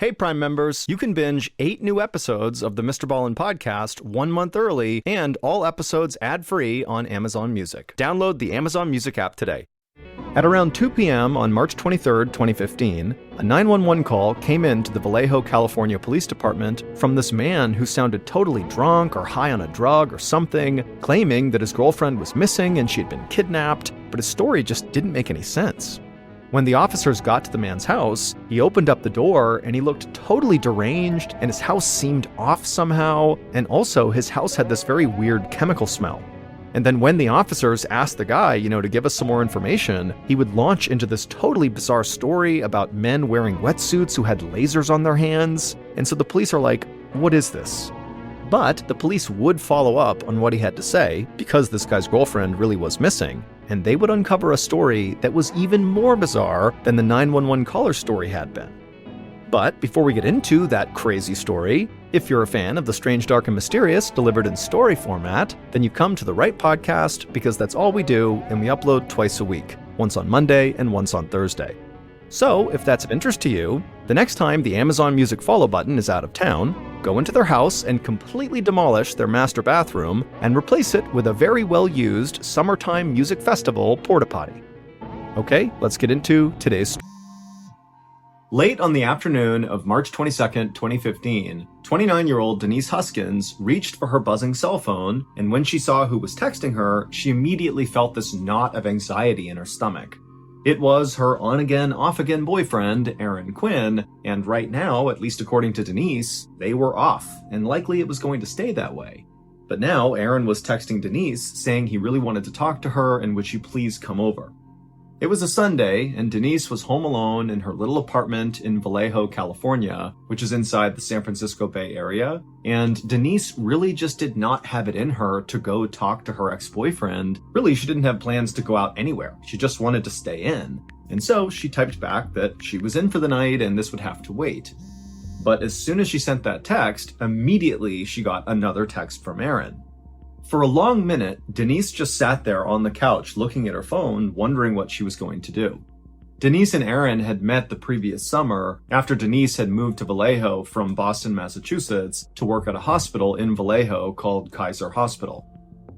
Hey, Prime members, you can binge 8 new episodes of the MrBallen podcast 1 month early and all episodes ad-free on Amazon Music. Download the Amazon Music app today. At around 2 p.m. on March 23, 2015, a 911 call came in to the Vallejo, California Police Department from this man who sounded totally drunk or high on a drug or something, claiming that his girlfriend was missing and she had been kidnapped, but his story just didn't make any sense. When the officers got to the man's house, he opened up the door and he looked totally deranged, and his house seemed off somehow, and also his house had this very weird chemical smell. And then when the officers asked the guy, to give us some more information, he would launch into this totally bizarre story about men wearing wetsuits who had lasers on their hands. And so the police are like, what is this? But the police would follow up on what he had to say, because this guy's girlfriend really was missing, and they would uncover a story that was even more bizarre than the 911 caller story had been. But before we get into that crazy story, if you're a fan of the strange, dark, and mysterious delivered in story format, then you've come to the right podcast, because that's all we do, and we upload twice a week, once on Monday and once on Thursday. So, if that's of interest to you, the next time the Amazon Music follow button is out of town, go into their house and completely demolish their master bathroom and replace it with a very well-used summertime music festival porta-potty. Okay, let's get into today's story. Late on the afternoon of March 22nd, 2015, 29-year-old Denise Huskins reached for her buzzing cell phone, and when she saw who was texting her, she immediately felt this knot of anxiety in her stomach. It was her on-again, off-again boyfriend, Aaron Quinn, and right now, at least according to Denise, they were off, and likely it was going to stay that way. But now, Aaron was texting Denise, saying he really wanted to talk to her and would she please come over. It was a Sunday, and Denise was home alone in her little apartment in Vallejo, California, which is inside the San Francisco Bay Area, and Denise really just did not have it in her to go talk to her ex-boyfriend. Really, she didn't have plans to go out anywhere. She just wanted to stay in. And so she typed back that she was in for the night and this would have to wait. But as soon as she sent that text, immediately she got another text from Aaron. For a long minute, Denise just sat there on the couch looking at her phone, wondering what she was going to do. Denise and Aaron had met the previous summer after Denise had moved to Vallejo from Boston, Massachusetts to work at a hospital in Vallejo called Kaiser Hospital.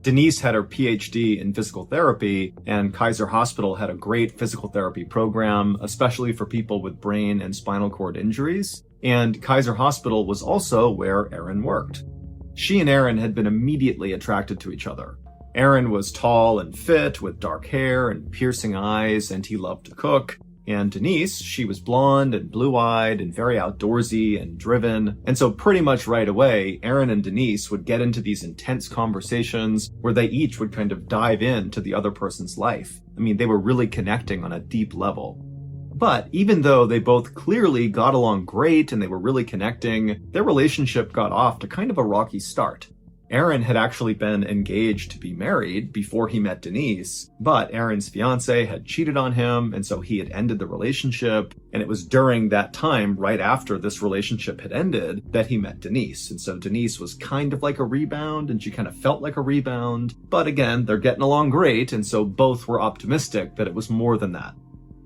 Denise had her PhD in physical therapy, and Kaiser Hospital had a great physical therapy program, especially for people with brain and spinal cord injuries, and Kaiser Hospital was also where Aaron worked. She and Aaron had been immediately attracted to each other. Aaron was tall and fit with dark hair and piercing eyes, and he loved to cook. And Denise, she was blonde and blue-eyed and very outdoorsy and driven. And so pretty much right away, Aaron and Denise would get into these intense conversations where they each would kind of dive into the other person's life. I mean, they were really connecting on a deep level. But even though they both clearly got along great and they were really connecting, their relationship got off to kind of a rocky start. Aaron had actually been engaged to be married before he met Denise, but Aaron's fiance had cheated on him, and so he had ended the relationship, and it was during that time, right after this relationship had ended, that he met Denise. And so Denise was kind of like a rebound, and she kind of felt like a rebound, but again, they're getting along great, and so both were optimistic that it was more than that.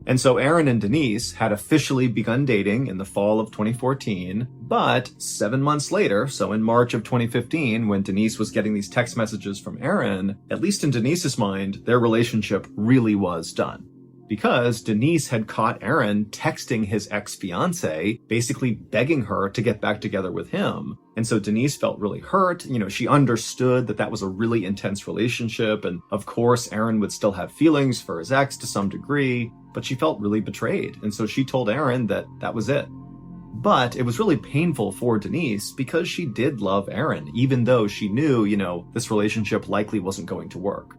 And so Aaron and Denise had officially begun dating in the fall of 2014, but 7 months later, so in March of 2015, when Denise was getting these text messages from Aaron, at least in Denise's mind, their relationship really was done. Because Denise had caught Aaron texting his ex-fiance, basically begging her to get back together with him. And so Denise felt really hurt. She understood that that was a really intense relationship. And of course, Aaron would still have feelings for his ex to some degree, but she felt really betrayed. And so she told Aaron that that was it. But it was really painful for Denise because she did love Aaron, even though she knew, this relationship likely wasn't going to work.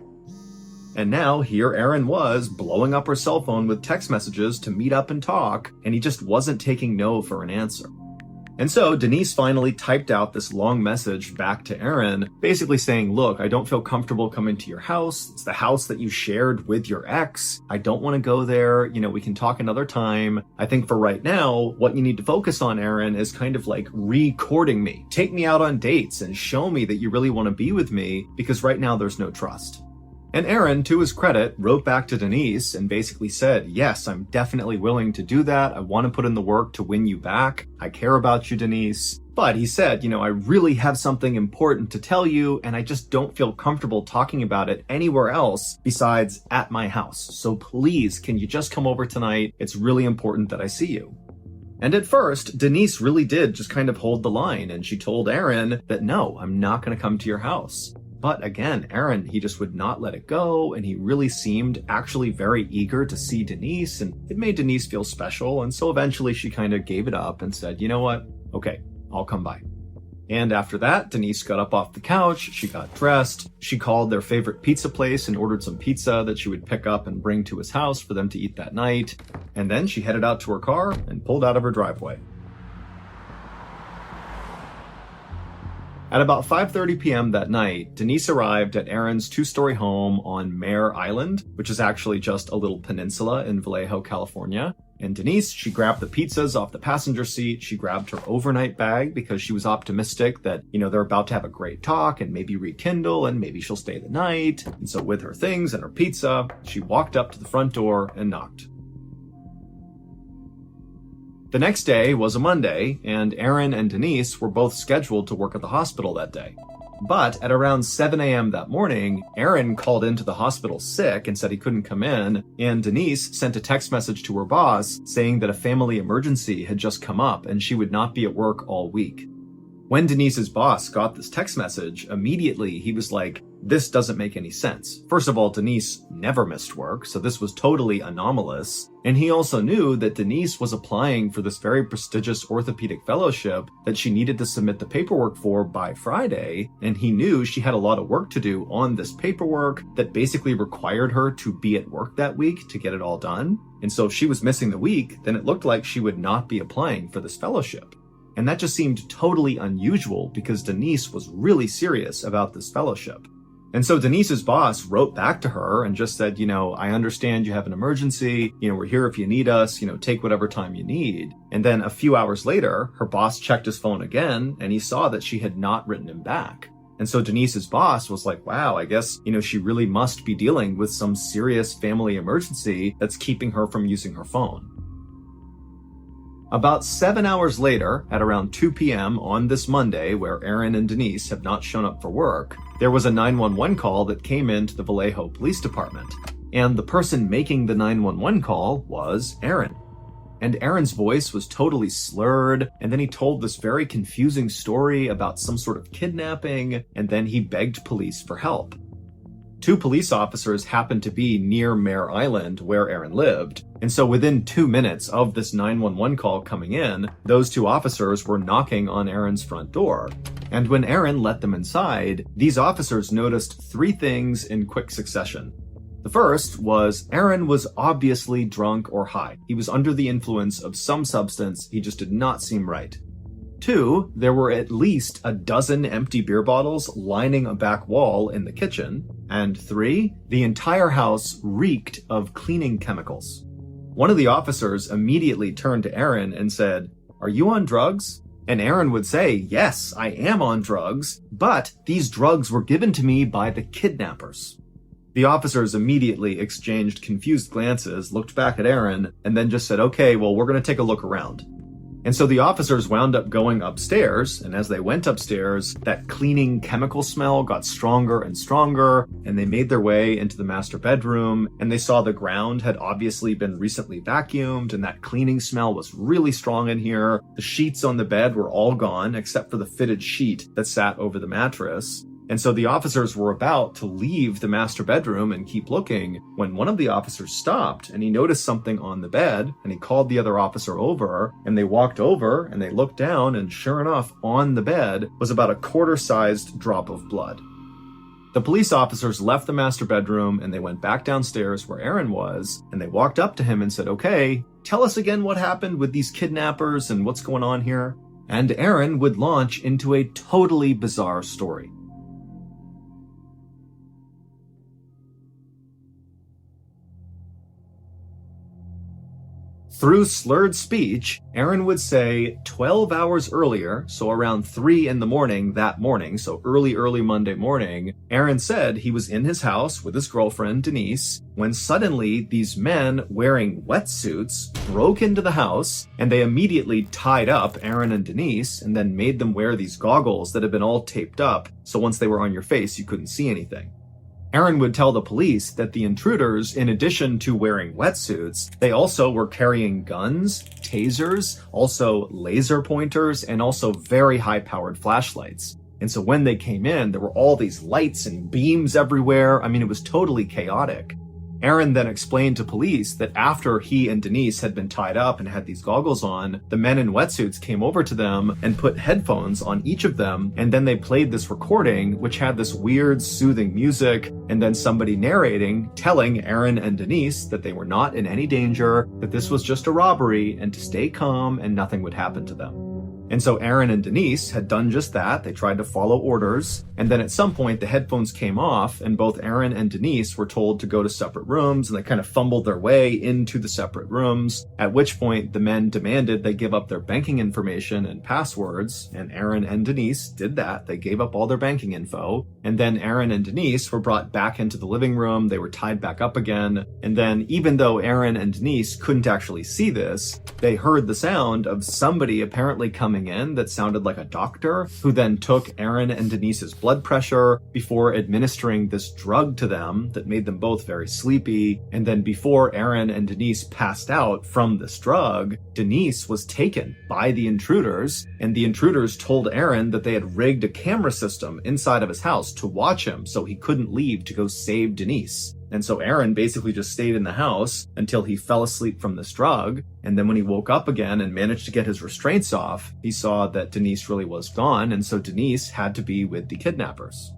And now here Aaron was, blowing up her cell phone with text messages to meet up and talk, and he just wasn't taking no for an answer. And so Denise finally typed out this long message back to Aaron, basically saying, look, I don't feel comfortable coming to your house. It's the house that you shared with your ex. I don't want to go there. We can talk another time. I think for right now, what you need to focus on, Aaron, is kind of like recording me. Take me out on dates and show me that you really want to be with me, because right now there's no trust. And Aaron, to his credit, wrote back to Denise and basically said, yes, I'm definitely willing to do that. I want to put in the work to win you back. I care about you, Denise. But he said, I really have something important to tell you, and I just don't feel comfortable talking about it anywhere else besides at my house. So please, can you just come over tonight? It's really important that I see you. And at first, Denise really did just kind of hold the line, and she told Aaron that, no, I'm not going to come to your house. But again, Aaron, he just would not let it go, and he really seemed actually very eager to see Denise, and it made Denise feel special, and so eventually she kind of gave it up and said, you know what? Okay, I'll come by. And after that, Denise got up off the couch, she got dressed, she called their favorite pizza place and ordered some pizza that she would pick up and bring to his house for them to eat that night, and then she headed out to her car and pulled out of her driveway. At about 5:30 p.m. that night, Denise arrived at Aaron's two-story home on Mare Island, which is actually just a little peninsula in Vallejo, California. And Denise, she grabbed the pizzas off the passenger seat, she grabbed her overnight bag because she was optimistic that, they're about to have a great talk and maybe rekindle and maybe she'll stay the night. And so with her things and her pizza, she walked up to the front door and knocked. The next day was a Monday, and Aaron and Denise were both scheduled to work at the hospital that day. But at around 7 a.m. that morning, Aaron called into the hospital sick and said he couldn't come in, and Denise sent a text message to her boss saying that a family emergency had just come up and she would not be at work all week. When Denise's boss got this text message, immediately he was like, this doesn't make any sense. First of all, Denise never missed work, so this was totally anomalous. And he also knew that Denise was applying for this very prestigious orthopedic fellowship that she needed to submit the paperwork for by Friday, and he knew she had a lot of work to do on this paperwork that basically required her to be at work that week to get it all done. And so if she was missing the week, then it looked like she would not be applying for this fellowship. And that just seemed totally unusual because Denise was really serious about this fellowship. And so Denise's boss wrote back to her and just said, I understand you have an emergency, we're here if you need us, take whatever time you need. And then a few hours later, her boss checked his phone again and he saw that she had not written him back. And so Denise's boss was like, wow, I guess, she really must be dealing with some serious family emergency that's keeping her from using her phone. About 7 hours later, at around 2 p.m. on this Monday, where Aaron and Denise have not shown up for work, there was a 911 call that came into the Vallejo Police Department. And the person making the 911 call was Aaron. And Aaron's voice was totally slurred, and then he told this very confusing story about some sort of kidnapping, and then he begged police for help. 2 police officers happened to be near Mare Island, where Aaron lived, and so within 2 minutes of this 911 call coming in, those 2 officers were knocking on Aaron's front door. And when Aaron let them inside, these officers noticed 3 things in quick succession. The first was Aaron was obviously drunk or high. He was under the influence of some substance, he just did not seem right. 2, there were at least a dozen empty beer bottles lining a back wall in the kitchen. And 3, the entire house reeked of cleaning chemicals. One of the officers immediately turned to Aaron and said, "Are you on drugs?" And Aaron would say, "Yes, I am on drugs, but these drugs were given to me by the kidnappers." The officers immediately exchanged confused glances, looked back at Aaron, and then just said, "Okay, well, we're going to take a look around." And so the officers wound up going upstairs, and as they went upstairs, that cleaning chemical smell got stronger and stronger, and they made their way into the master bedroom, and they saw the ground had obviously been recently vacuumed, and that cleaning smell was really strong in here. The sheets on the bed were all gone, except for the fitted sheet that sat over the mattress. And so the officers were about to leave the master bedroom and keep looking when one of the officers stopped and he noticed something on the bed and he called the other officer over and they walked over and they looked down and sure enough on the bed was about a quarter-sized drop of blood. The police officers left the master bedroom and they went back downstairs where Aaron was and they walked up to him and said, "Okay, tell us again what happened with these kidnappers and what's going on here." And Aaron would launch into a totally bizarre story. Through slurred speech, Aaron would say 12 hours earlier, so around 3 in the morning that morning, so early Monday morning, Aaron said he was in his house with his girlfriend, Denise, when suddenly these men wearing wetsuits broke into the house, and they immediately tied up Aaron and Denise and then made them wear these goggles that had been all taped up, so once they were on your face, you couldn't see anything. Aaron would tell the police that the intruders, in addition to wearing wetsuits, they also were carrying guns, tasers, also laser pointers, and also very high-powered flashlights. And so when they came in, there were all these lights and beams everywhere. I mean, it was totally chaotic. Aaron then explained to police that after he and Denise had been tied up and had these goggles on, the men in wetsuits came over to them and put headphones on each of them, and then they played this recording which had this weird soothing music, and then somebody narrating, telling Aaron and Denise that they were not in any danger, that this was just a robbery, and to stay calm and nothing would happen to them. And so Aaron and Denise had done just that. They tried to follow orders. And then at some point, the headphones came off, and both Aaron and Denise were told to go to separate rooms, and they kind of fumbled their way into the separate rooms, at which point the men demanded they give up their banking information and passwords, and Aaron and Denise did that. They gave up all their banking info. And then Aaron and Denise were brought back into the living room. They were tied back up again. And then even though Aaron and Denise couldn't actually see this, they heard the sound of somebody apparently coming in that sounded like a doctor, who then took Aaron and Denise's blood pressure before administering this drug to them that made them both very sleepy. And then before Aaron and Denise passed out from this drug, Denise was taken by the intruders, and the intruders told Aaron that they had rigged a camera system inside of his house to watch him so he couldn't leave to go save Denise. And so Aaron basically just stayed in the house until he fell asleep from this drug. And then when he woke up again and managed to get his restraints off, he saw that Denise really was gone. And so Denise had to be with the kidnappers.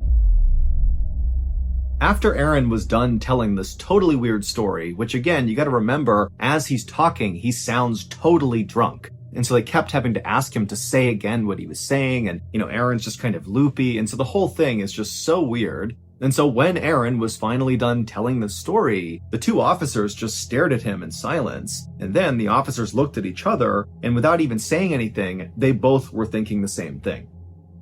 After Aaron was done telling this totally weird story, which again, you got to remember, as he's talking, he sounds totally drunk. And so they kept having to ask him to say again what he was saying. And, Aaron's just kind of loopy. And so the whole thing is just so weird. And so when Aaron was finally done telling the story, the two officers just stared at him in silence. And then the officers looked at each other, and without even saying anything, they both were thinking the same thing.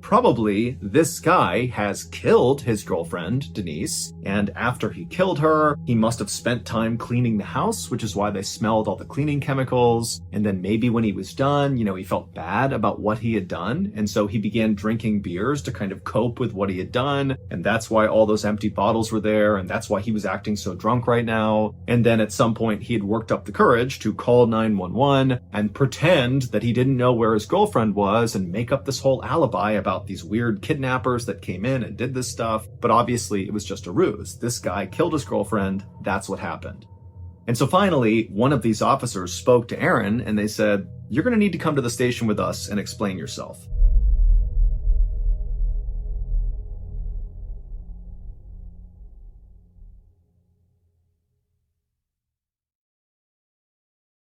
Probably this guy has killed his girlfriend, Denise, and after he killed her, he must have spent time cleaning the house, which is why they smelled all the cleaning chemicals. And then maybe when he was done, he felt bad about what he had done, and so he began drinking beers to kind of cope with what he had done, and that's why all those empty bottles were there, and that's why he was acting so drunk right now. And then at some point, he had worked up the courage to call 911 and pretend that he didn't know where his girlfriend was and make up this whole alibi about these weird kidnappers that came in and did this stuff, but obviously it was just a ruse. This guy killed his girlfriend. That's what happened. And so finally, one of these officers spoke to Aaron, and they said, "You're going to need to come to the station with us and explain yourself."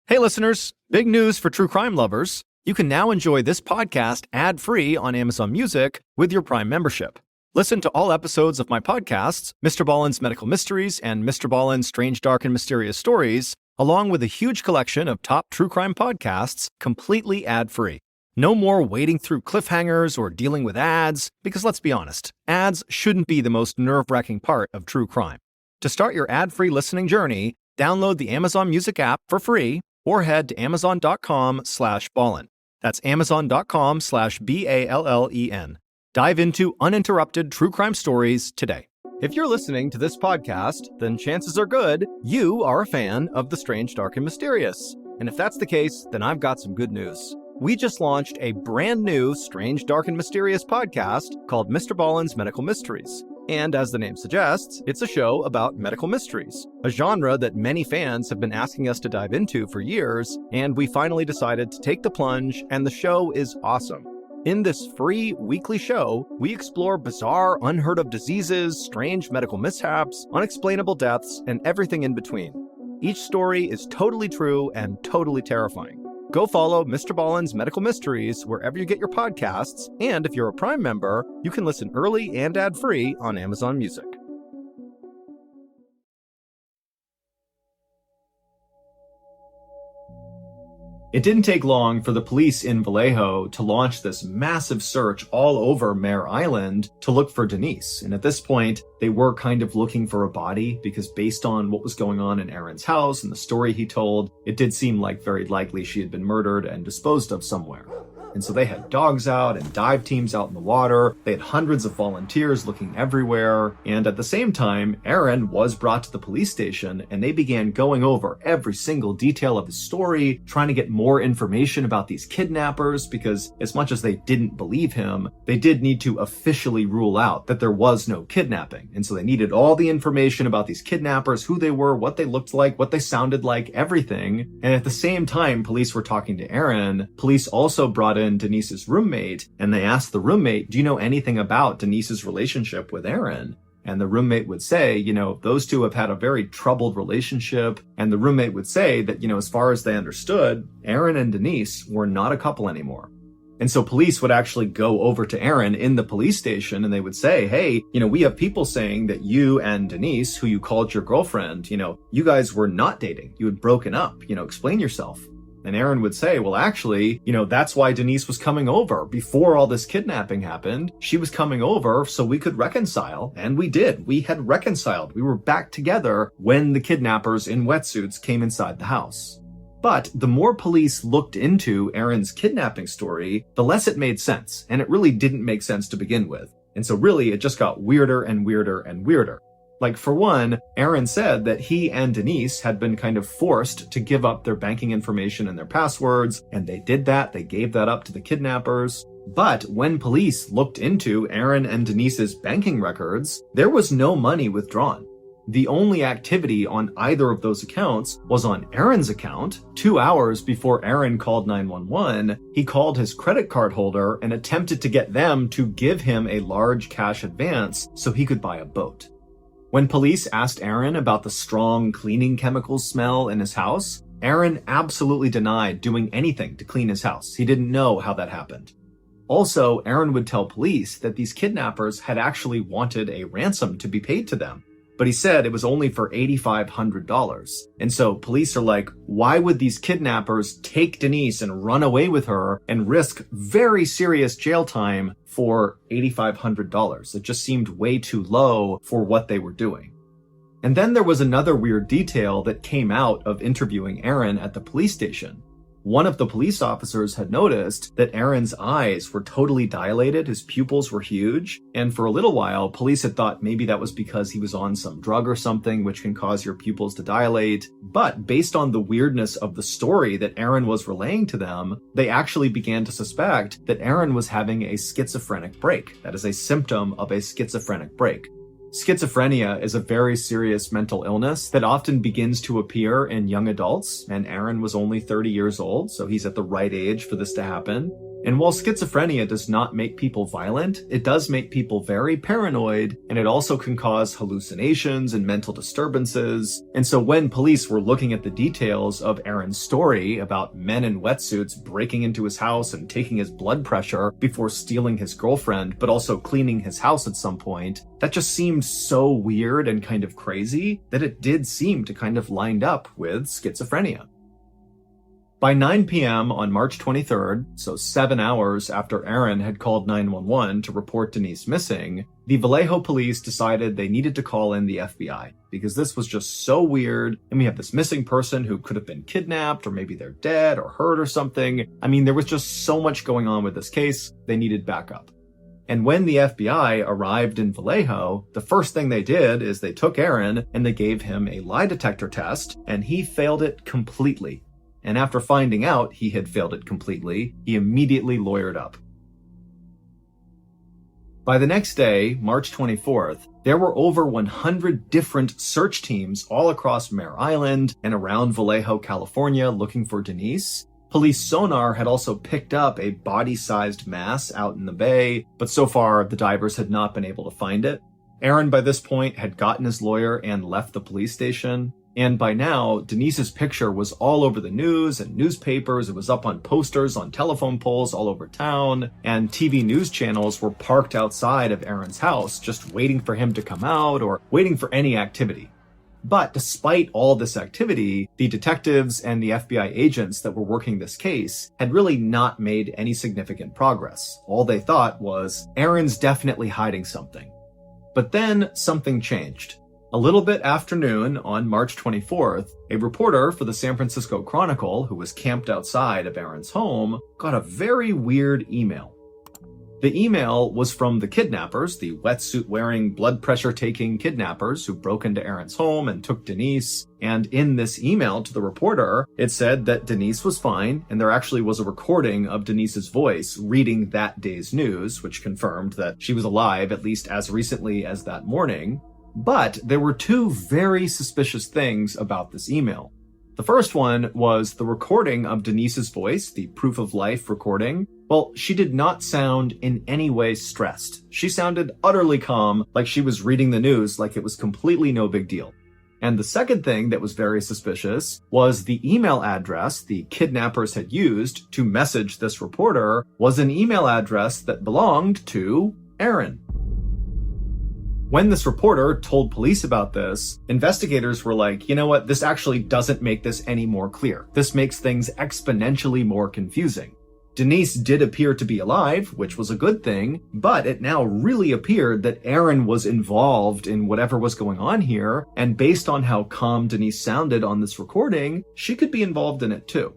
Hey listeners, big news for true crime lovers. You can now enjoy this podcast ad-free on Amazon Music with your Prime membership. Listen to all episodes of my podcasts, MrBallen's Medical Mysteries and MrBallen's Strange, Dark, and Mysterious Stories, along with a huge collection of top true crime podcasts, completely ad-free. No more wading through cliffhangers or dealing with ads, because let's be honest, ads shouldn't be the most nerve-wracking part of true crime. To start your ad-free listening journey, download the Amazon Music app for free, or head to amazon.com/ballen. That's amazon.com/BALLEN. Dive into uninterrupted true crime stories today. If you're listening to this podcast, then chances are good you are a fan of the Strange, Dark, and Mysterious. And if that's the case, then I've got some good news. We just launched a brand new Strange, Dark, and Mysterious podcast called MrBallen's Medical Mysteries. And as the name suggests, it's a show about medical mysteries, a genre that many fans have been asking us to dive into for years, and we finally decided to take the plunge, and the show is awesome. In this free weekly show, we explore bizarre, unheard of diseases, strange medical mishaps, unexplainable deaths, and everything in between. Each story is totally true and totally terrifying. Go follow MrBallen's Medical Mysteries wherever you get your podcasts, and if you're a Prime member, you can listen early and ad-free on Amazon Music. It didn't take long for the police in Vallejo to launch this massive search all over Mare Island to look for Denise. And at this point, they were kind of looking for a body because based on what was going on in Aaron's house and the story he told, it did seem like very likely she had been murdered and disposed of somewhere. And so they had dogs out and dive teams out in the water. They had hundreds of volunteers looking everywhere. And at the same time, Aaron was brought to the police station and they began going over every single detail of his story, trying to get more information about these kidnappers, because as much as they didn't believe him, they did need to officially rule out that there was no kidnapping. And so they needed all the information about these kidnappers, who they were, what they looked like, what they sounded like, everything. And at the same time, police were talking to Aaron. Police also brought in Denise's roommate, and they asked the roommate, do you know anything about Denise's relationship with Aaron? And the roommate would say, those two have had a very troubled relationship. And the roommate would say that, as far as they understood, Aaron and Denise were not a couple anymore. And so police would actually go over to Aaron in the police station and they would say, hey, we have people saying that you and Denise, who you called your girlfriend, you guys were not dating. You had broken up, explain yourself. And Aaron would say, well, actually, that's why Denise was coming over. Before all this kidnapping happened, she was coming over so we could reconcile. And we did. We had reconciled. We were back together when the kidnappers in wetsuits came inside the house. But the more police looked into Aaron's kidnapping story, the less it made sense. And it really didn't make sense to begin with. And so really, it just got weirder and weirder and weirder. Like, for one, Aaron said that he and Denise had been kind of forced to give up their banking information and their passwords, and they did that. They gave that up to the kidnappers. But when police looked into Aaron and Denise's banking records, there was no money withdrawn. The only activity on either of those accounts was on Aaron's account. 2 hours before Aaron called 911, he called his credit card holder and attempted to get them to give him a large cash advance so he could buy a boat. When police asked Aaron about the strong cleaning chemicals smell in his house, Aaron absolutely denied doing anything to clean his house. He didn't know how that happened. Also, Aaron would tell police that these kidnappers had actually wanted a ransom to be paid to them, but he said it was only for $8,500. And so police are like, why would these kidnappers take Denise and run away with her and risk very serious jail time for $8,500? It just seemed way too low for what they were doing. And then there was another weird detail that came out of interviewing Aaron at the police station. One of the police officers had noticed that Aaron's eyes were totally dilated, his pupils were huge, and for a little while, police had thought maybe that was because he was on some drug or something which can cause your pupils to dilate. But based on the weirdness of the story that Aaron was relaying to them, they actually began to suspect that Aaron was having a schizophrenic break. That is a symptom of a schizophrenic break. Schizophrenia is a very serious mental illness that often begins to appear in young adults, and Aaron was only 30 years old, so he's at the right age for this to happen. And while schizophrenia does not make people violent, it does make people very paranoid, and it also can cause hallucinations and mental disturbances. And so when police were looking at the details of Aaron's story about men in wetsuits breaking into his house and taking his blood pressure before stealing his girlfriend, but also cleaning his house at some point, that just seemed so weird and kind of crazy that it did seem to kind of line up with schizophrenia. By 9 p.m. on March 23rd, so 7 hours after Aaron had called 911 to report Denise missing, the Vallejo police decided they needed to call in the FBI because this was just so weird, and we have this missing person who could have been kidnapped, or maybe they're dead or hurt or something. I mean, there was just so much going on with this case, they needed backup. And when the FBI arrived in Vallejo, the first thing they did is they took Aaron and they gave him a lie detector test, and he failed it completely. And after finding out he had failed it completely, he immediately lawyered up. By the next day, March 24th, there were over 100 different search teams all across Mare Island and around Vallejo, California, looking for Denise. Police sonar had also picked up a body-sized mass out in the bay, but so far the divers had not been able to find it. Aaron, by this point, had gotten his lawyer and left the police station. And by now, Denise's picture was all over the news and newspapers. It was up on posters, on telephone poles all over town, and TV news channels were parked outside of Aaron's house, just waiting for him to come out or waiting for any activity. But despite all this activity, the detectives and the FBI agents that were working this case had really not made any significant progress. All they thought was, Aaron's definitely hiding something. But then something changed. A little bit after noon on March 24th, a reporter for the San Francisco Chronicle, who was camped outside of Aaron's home, got a very weird email. The email was from the kidnappers, the wetsuit-wearing, blood-pressure-taking kidnappers who broke into Aaron's home and took Denise. And in this email to the reporter, it said that Denise was fine, and there actually was a recording of Denise's voice reading that day's news, which confirmed that she was alive at least as recently as that morning. But there were two very suspicious things about this email. The first one was the recording of Denise's voice, the proof of life recording. Well, she did not sound in any way stressed. She sounded utterly calm, like she was reading the news like it was completely no big deal. And the second thing that was very suspicious was the email address the kidnappers had used to message this reporter was an email address that belonged to Aaron. When this reporter told police about this, investigators were like, you know what, this actually doesn't make this any more clear. This makes things exponentially more confusing. Denise did appear to be alive, which was a good thing, but it now really appeared that Aaron was involved in whatever was going on here, and based on how calm Denise sounded on this recording, she could be involved in it too.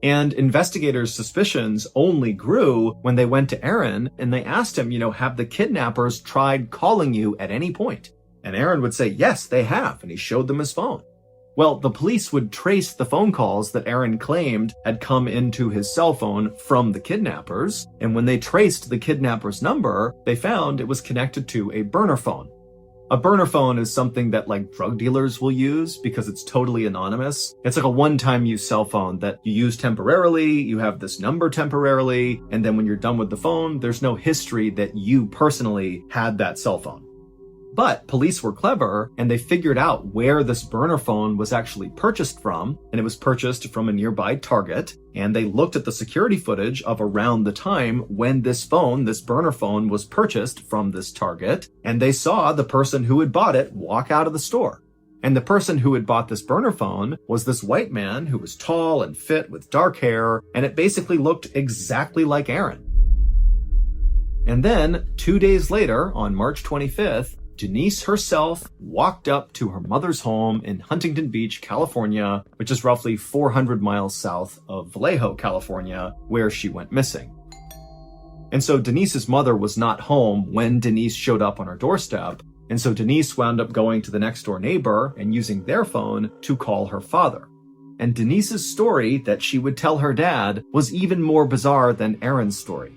And investigators' suspicions only grew when they went to Aaron and they asked him, have the kidnappers tried calling you at any point? And Aaron would say, yes, they have, and he showed them his phone. Well, the police would trace the phone calls that Aaron claimed had come into his cell phone from the kidnappers, and when they traced the kidnapper's number, they found it was connected to a burner phone. A burner phone is something that drug dealers will use because it's totally anonymous. It's like a one-time use cell phone that you use temporarily, you have this number temporarily, and then when you're done with the phone, there's no history that you personally had that cell phone. But police were clever, and they figured out where this burner phone was actually purchased from, and it was purchased from a nearby Target, and they looked at the security footage of around the time when this burner phone, was purchased from this Target, and they saw the person who had bought it walk out of the store. And the person who had bought this burner phone was this white man who was tall and fit with dark hair, and it basically looked exactly like Aaron. And then, 2 days later, on March 25th, Denise herself walked up to her mother's home in Huntington Beach, California, which is roughly 400 miles south of Vallejo, California, where she went missing. And so Denise's mother was not home when Denise showed up on her doorstep, and so Denise wound up going to the next door neighbor and using their phone to call her father. And Denise's story that she would tell her dad was even more bizarre than Aaron's story.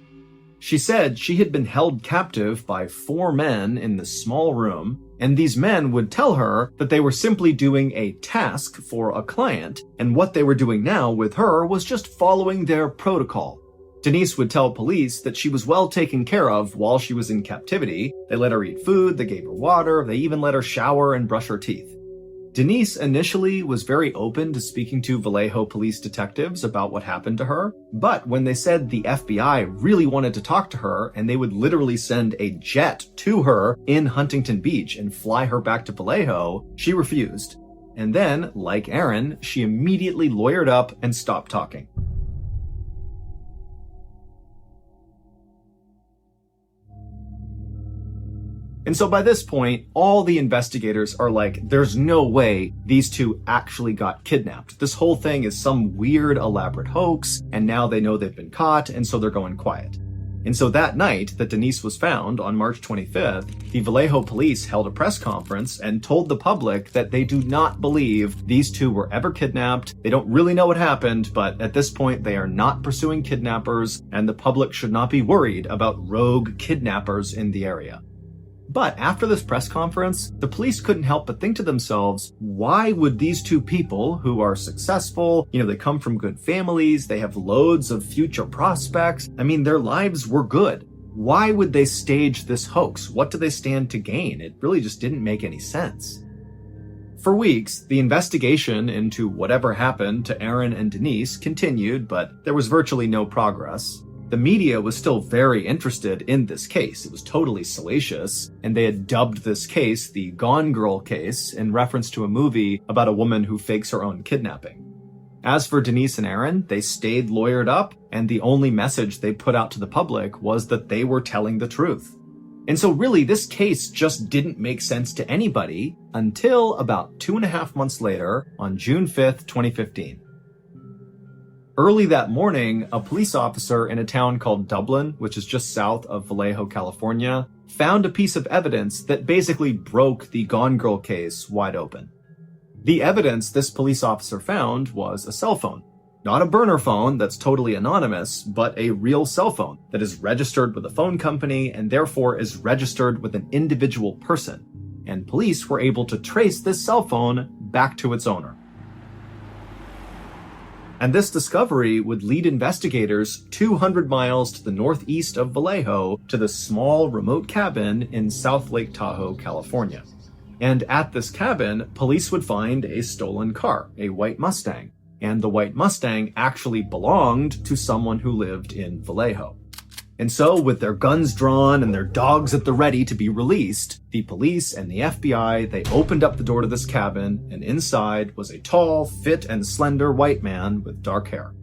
She said she had been held captive by 4 men in this small room, and these men would tell her that they were simply doing a task for a client, and what they were doing now with her was just following their protocol. Denise would tell police that she was well taken care of while she was in captivity. They let her eat food, they gave her water, they even let her shower and brush her teeth. Denise initially was very open to speaking to Vallejo police detectives about what happened to her, but when they said the FBI really wanted to talk to her and they would literally send a jet to her in Huntington Beach and fly her back to Vallejo, she refused. And then, like Aaron, she immediately lawyered up and stopped talking. And so by this point, all the investigators are like, there's no way these two actually got kidnapped. This whole thing is some weird, elaborate hoax, and now they know they've been caught, and so they're going quiet. And so that night that Denise was found on March 25th, the Vallejo police held a press conference and told the public that they do not believe these two were ever kidnapped. They don't really know what happened, but at this point they are not pursuing kidnappers, and the public should not be worried about rogue kidnappers in the area. But after this press conference, the police couldn't help but think to themselves, why would these two people who are successful, they come from good families, they have loads of future prospects, their lives were good. Why would they stage this hoax? What do they stand to gain? It really just didn't make any sense. For weeks, the investigation into whatever happened to Aaron and Denise continued, but there was virtually no progress. The media was still very interested in this case. It was totally salacious, and they had dubbed this case the Gone Girl case in reference to a movie about a woman who fakes her own kidnapping. As for Denise and Aaron, they stayed lawyered up, and the only message they put out to the public was that they were telling the truth. And so really, this case just didn't make sense to anybody until about 2.5 months later, on June 5th, 2015. Early that morning, a police officer in a town called Dublin, which is just south of Vallejo, California, found a piece of evidence that basically broke the Gone Girl case wide open. The evidence this police officer found was a cell phone. Not a burner phone that's totally anonymous, but a real cell phone that is registered with a phone company and therefore is registered with an individual person. And police were able to trace this cell phone back to its owner. And this discovery would lead investigators 200 miles to the northeast of Vallejo to the small remote cabin in South Lake Tahoe, California. And at this cabin, police would find a stolen car, a white Mustang. And the white Mustang actually belonged to someone who lived in Vallejo. And so, with their guns drawn and their dogs at the ready to be released, the police and the FBI, they opened up the door to this cabin, and inside was a tall, fit, and slender white man with dark hair.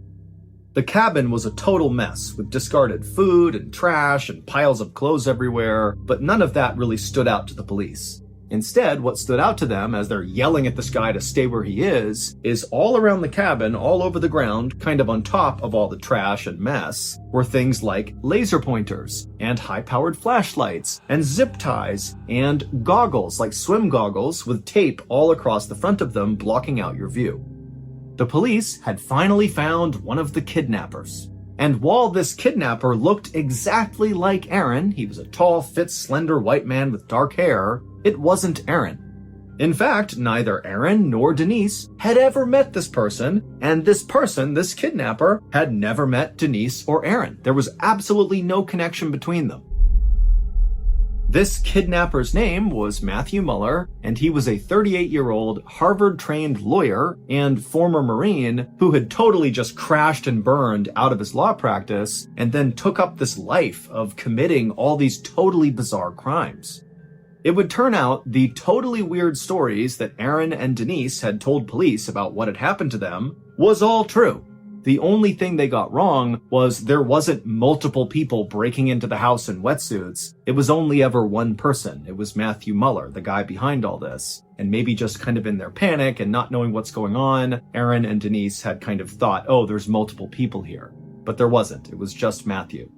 The cabin was a total mess, with discarded food and trash and piles of clothes everywhere, but none of that really stood out to the police. Instead, what stood out to them as they're yelling at this guy to stay where he is all around the cabin, all over the ground, kind of on top of all the trash and mess, were things like laser pointers, and high-powered flashlights, and zip ties, and goggles, like swim goggles, with tape all across the front of them blocking out your view. The police had finally found one of the kidnappers. And while this kidnapper looked exactly like Aaron, he was a tall, fit, slender white man with dark hair, it wasn't Aaron. In fact, neither Aaron nor Denise had ever met this person, and this person, this kidnapper, had never met Denise or Aaron. There was absolutely no connection between them. This kidnapper's name was Matthew Muller, and he was a 38-year-old Harvard-trained lawyer and former Marine who had totally just crashed and burned out of his law practice and then took up this life of committing all these totally bizarre crimes. It would turn out the totally weird stories that Aaron and Denise had told police about what had happened to them was all true. The only thing they got wrong was there wasn't multiple people breaking into the house in wetsuits. It was only ever one person. It was Matthew Muller, the guy behind all this. And maybe just kind of in their panic and not knowing what's going on, Aaron and Denise had kind of thought, oh, there's multiple people here. But there wasn't. It was just Matthew.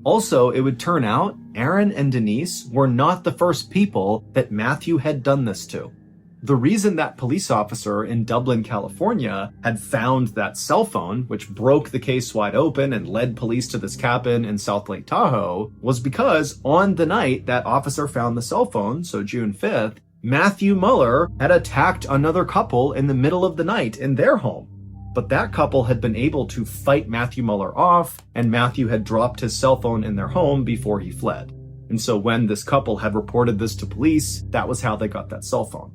Also, it would turn out Aaron and Denise were not the first people that Matthew had done this to. The reason that police officer in Dublin, California had found that cell phone, which broke the case wide open and led police to this cabin in South Lake Tahoe, was because on the night that officer found the cell phone, so June 5th, Matthew Muller had attacked another couple in the middle of the night in their home. But that couple had been able to fight Matthew Muller off, and Matthew had dropped his cell phone in their home before he fled. And so when this couple had reported this to police, that was how they got that cell phone.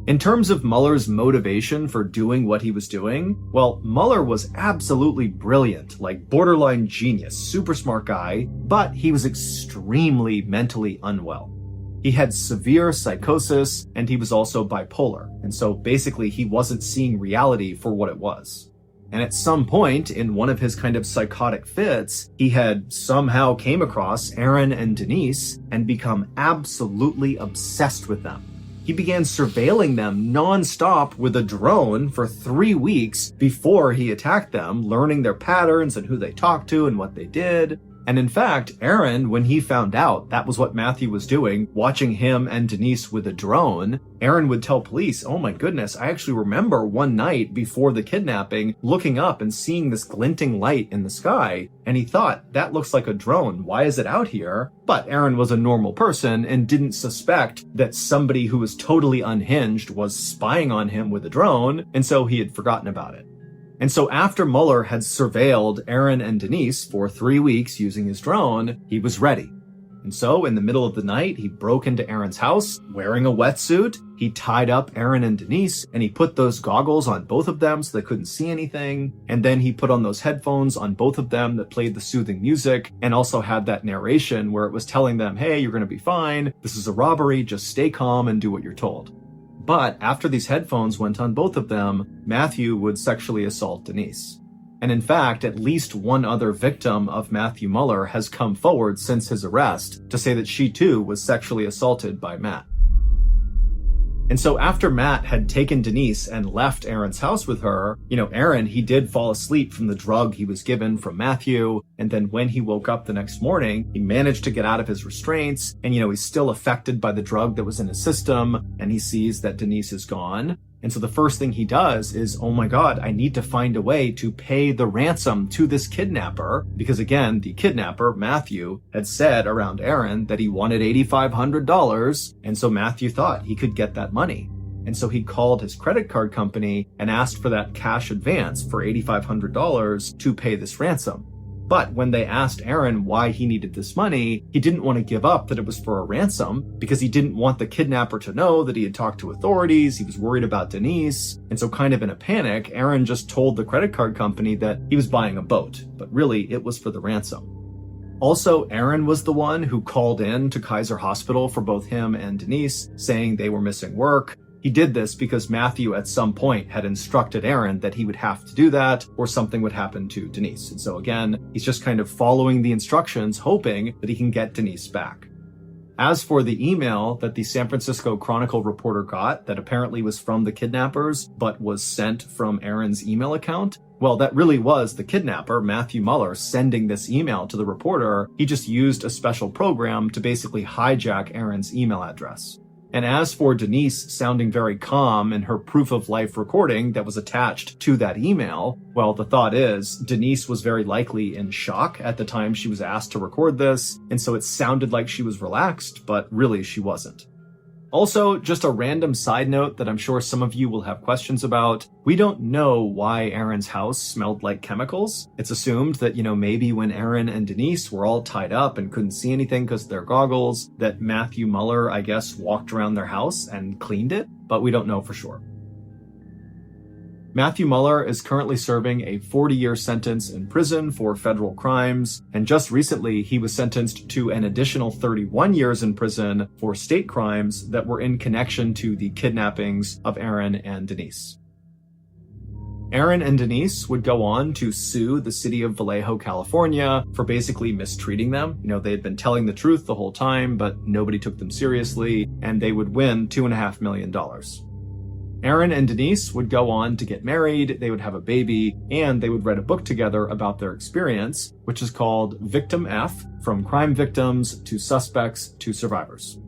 In terms of Muller's motivation for doing what he was doing, well, Muller was absolutely brilliant, like borderline genius, super smart guy, but he was extremely mentally unwell. He had severe psychosis, and he was also bipolar, and so basically he wasn't seeing reality for what it was. And at some point, in one of his kind of psychotic fits, he had somehow came across Aaron and Denise and become absolutely obsessed with them. He began surveilling them non-stop with a drone for 3 weeks before he attacked them, learning their patterns and who they talked to and what they did. And in fact, Aaron, when he found out that was what Matthew was doing, watching him and Denise with a drone, Aaron would tell police, oh my goodness, I actually remember one night before the kidnapping looking up and seeing this glinting light in the sky, and he thought, that looks like a drone, why is it out here? But Aaron was a normal person and didn't suspect that somebody who was totally unhinged was spying on him with a drone, and so he had forgotten about it. And so after Muller had surveilled Aaron and Denise for 3 weeks using his drone, he was ready. And so, in the middle of the night, he broke into Aaron's house wearing a wetsuit. He tied up Aaron and Denise, and he put those goggles on both of them so they couldn't see anything. And then he put on those headphones on both of them that played the soothing music, and also had that narration where it was telling them, hey, you're going to be fine. This is a robbery. Just stay calm and do what you're told. But after these headphones went on both of them, Matthew would sexually assault Denise. And in fact, at least one other victim of Matthew Muller has come forward since his arrest to say that she too was sexually assaulted by Matt. And so after Matt had taken Denise and left Aaron's house with her, Aaron, he did fall asleep from the drug he was given from Matthew. And then when he woke up the next morning, he managed to get out of his restraints. And, he's still affected by the drug that was in his system. And he sees that Denise is gone. And so the first thing he does is, oh my God, I need to find a way to pay the ransom to this kidnapper. Because again, the kidnapper, Matthew, had said around Aaron that he wanted $8,500. And so Matthew thought he could get that money. And so he called his credit card company and asked for that cash advance for $8,500 to pay this ransom. But when they asked Aaron why he needed this money, he didn't want to give up that it was for a ransom because he didn't want the kidnapper to know that he had talked to authorities. He was worried about Denise. And so kind of in a panic, Aaron just told the credit card company that he was buying a boat, but really it was for the ransom. Also, Aaron was the one who called in to Kaiser Hospital for both him and Denise, saying they were missing work. He did this because Matthew at some point had instructed Aaron that he would have to do that or something would happen to Denise. And so again, he's just kind of following the instructions, hoping that he can get Denise back. As for the email that the San Francisco Chronicle reporter got that apparently was from the kidnappers, but was sent from Aaron's email account, well, that really was the kidnapper, Matthew Muller, sending this email to the reporter. He just used a special program to basically hijack Aaron's email address. And as for Denise sounding very calm in her proof of life recording that was attached to that email, well, the thought is Denise was very likely in shock at the time she was asked to record this, and so it sounded like she was relaxed, but really she wasn't. Also, just a random side note that I'm sure some of you will have questions about. We don't know why Aaron's house smelled like chemicals. It's assumed that, maybe when Aaron and Denise were all tied up and couldn't see anything because of their goggles, that Matthew Muller, I guess, walked around their house and cleaned it, but we don't know for sure. Matthew Muller is currently serving a 40-year sentence in prison for federal crimes, and just recently he was sentenced to an additional 31 years in prison for state crimes that were in connection to the kidnappings of Aaron and Denise. Aaron and Denise would go on to sue the city of Vallejo, California for basically mistreating them. They had been telling the truth the whole time, but nobody took them seriously, and they would win $2.5 million. Aaron and Denise would go on to get married, they would have a baby, and they would write a book together about their experience, which is called Victim F: From Crime Victims to Suspects to Survivors.